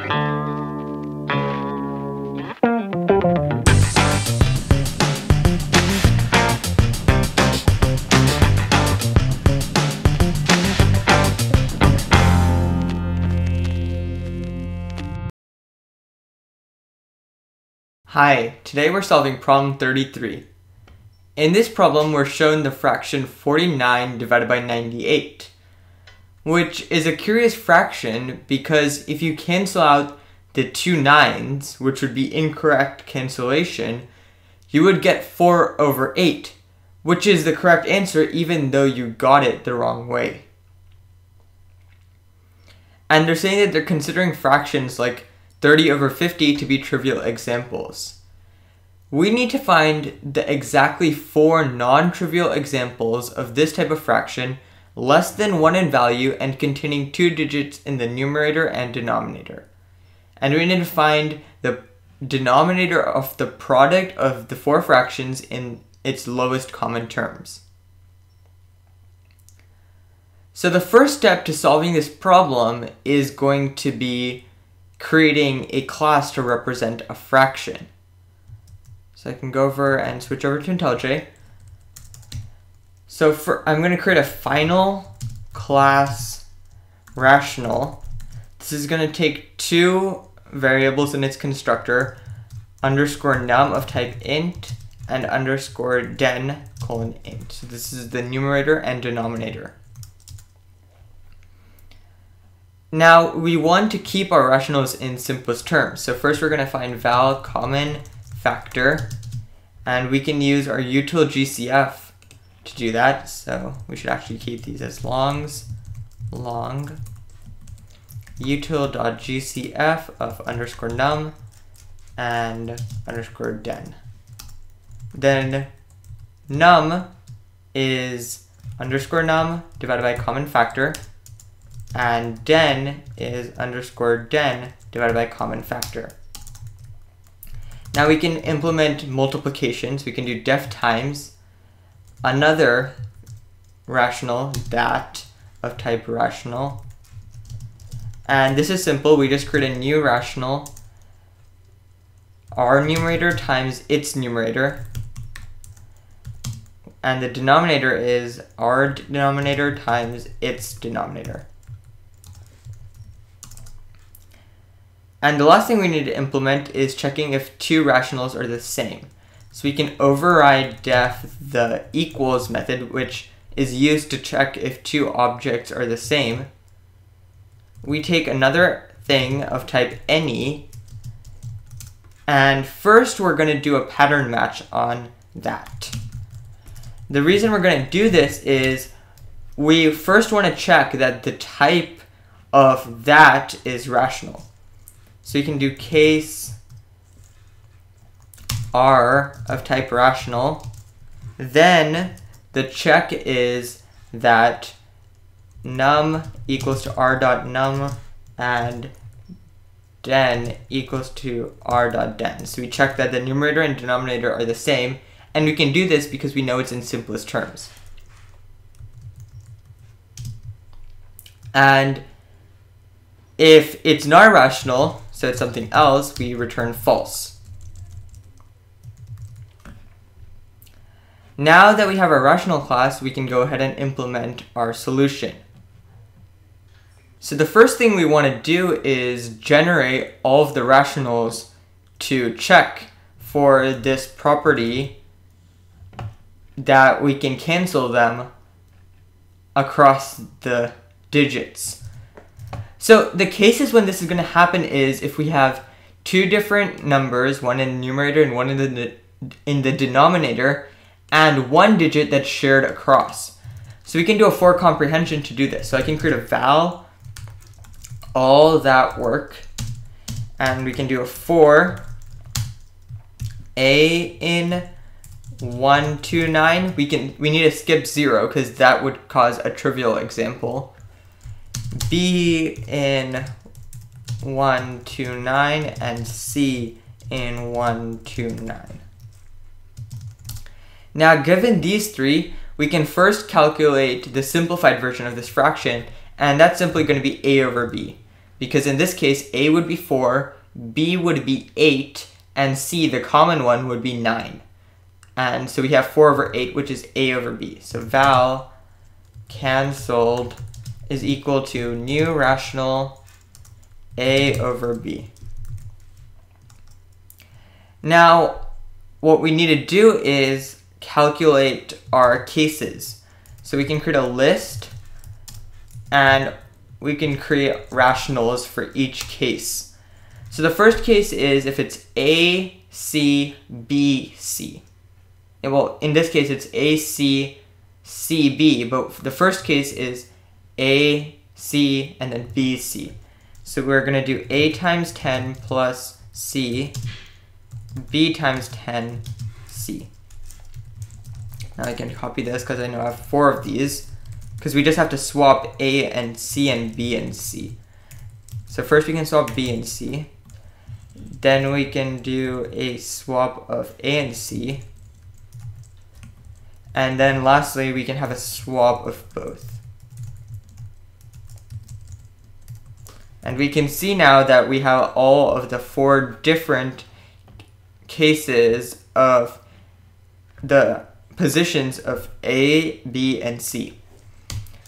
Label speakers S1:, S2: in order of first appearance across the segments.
S1: Hi, today we're solving problem 33. In this problem, we're shown the fraction 49 divided by 98, which is a curious fraction because if you cancel out the two 9s, which would be incorrect cancellation, you would get 4 over 8, which is the correct answer even though you got it the wrong way. And they're saying that they're considering fractions like 30 over 50 to be trivial examples. We need to find the exactly 4 non-trivial examples of this type of fraction less than 1 in value and containing 2 digits in the numerator and denominator. And we need to find the denominator of the product of the 4 fractions in its lowest common terms. So the first step to solving this problem is going to be creating a class to represent a fraction. So I can go over and switch over to IntelliJ. So I'm going to create a final class rational. This is going to take 2 variables in its constructor, underscore num of type int and underscore den colon int. So this is the numerator and denominator. Now, we want to keep our rationals in simplest terms. So first we're going to find val common factor, and we can use our util GCF to do that. So we should actually keep these as longs, long util.gcf of underscore num and underscore den. Then num is underscore num divided by common factor, and den is underscore den divided by common factor. Now we can implement multiplications. We can do def times another rational, that of type rational. And this is simple. We just create a new rational, our numerator times its numerator. And the denominator is our denominator times its denominator. And the last thing we need to implement is checking if 2 rationals are the same. So we can override def the equals method, which is used to check if 2 objects are the same. We take another thing of type any, and first we're going to do a pattern match on that. The reason we're going to do this is we first want to check that the type of that is rational. So you can do case R of type rational. Then the check is that num equals to r dot num and den equals to r dot den. So we check that the numerator and denominator are the same, and we can do this because we know it's in simplest terms. And if it's not rational, so it's something else, we return false. Now that we have our rational class, we can go ahead and implement our solution. So the first thing we want to do is generate all of the rationals to check for this property that we can cancel them across the digits. So the cases when this is going to happen is if we have 2 different numbers, one in the numerator and one in the denominator, and 1 digit that's shared across. So we can do a for comprehension to do this. So I can create a val, all that work, and we can do a for a in 1, 2, 9. We need to skip 0 because that would cause a trivial example. B in 1, 2, 9 and C in 1, 2, 9. Now, given these 3, we can first calculate the simplified version of this fraction, and that's simply going to be a over b, because in this case, A would be 4, B would be 8, and C, the common one, would be 9. And so we have 4 over 8, which is A over B. So val cancelled is equal to new rational A over B. Now, what we need to do is calculate our cases. So we can create a list, and we can create rationals for each case. So the first case is if it's A, C, B, C. And well, in this case, it's A, C, C, B, but the first case is A, C, and then B, C. So we're going to do A times 10 plus C, B times 10, C. Now I can copy this because I know I have 4 of these, because we just have to swap A and C and B and C. So first we can swap B and C. Then we can do a swap of A and C. And then lastly, we can have a swap of both. And we can see now that we have all of the 4 different cases of the positions of A, B, and C.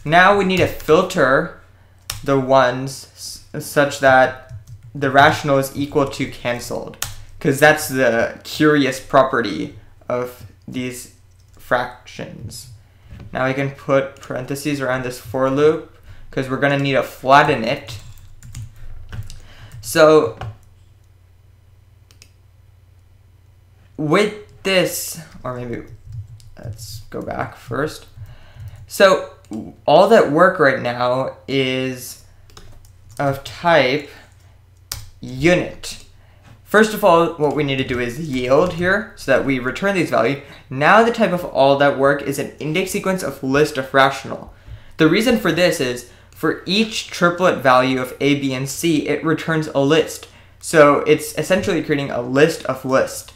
S1: Now we need to filter the ones such that the rational is equal to cancelled, because that's the curious property of these fractions. Now we can put parentheses around this for loop because we're going to need to flatten it. So with this, or maybe let's go back first. So all that work right now is of type unit. First of all, what we need to do is yield here so that we return these values. Now the type of all that work is an index sequence of list of rational. The reason for this is for each triplet value of A, B, and C, it returns a list. So it's essentially creating a list of lists.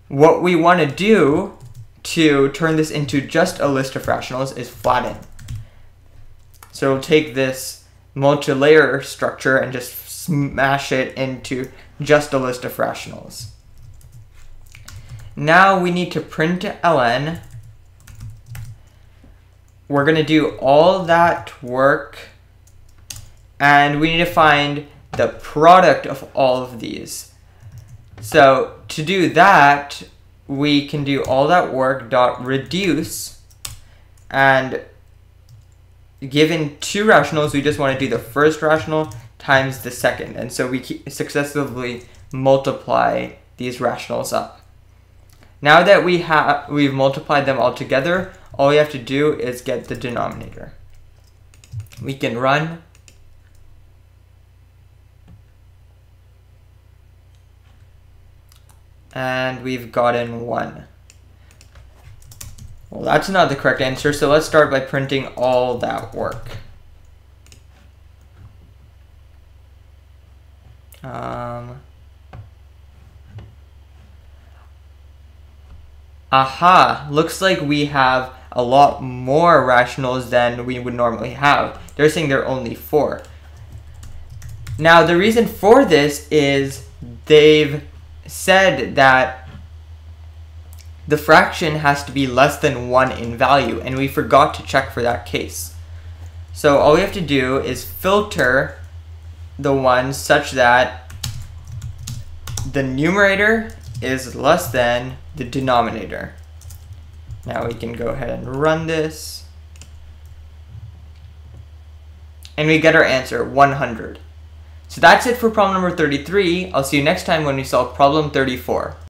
S1: What we want to do to turn this into just a list of rationals is flatten. So we'll take this multi-layer structure and just smash it into just a list of rationals. Now we need to print ln. We're going to do all that work, and we need to find the product of all of these. So to do that, we can do all that work dot reduce, and given 2 rationals, we just want to do the first rational times the second, and so we successively multiply these rationals up. Now that we've multiplied them all together, all we have to do is get the denominator. We can run. And we've gotten 1. Well, that's not the correct answer, so let's start by printing all that work. Aha, looks like we have a lot more rationals than we would normally have. They're saying there are only 4. Now the reason for this is they've said that the fraction has to be less than 1 in value, and we forgot to check for that case. So all we have to do is filter the ones such that the numerator is less than the denominator. Now we can go ahead and run this, and we get our answer, 100. So that's it for problem number 33. I'll see you next time when we solve problem 34.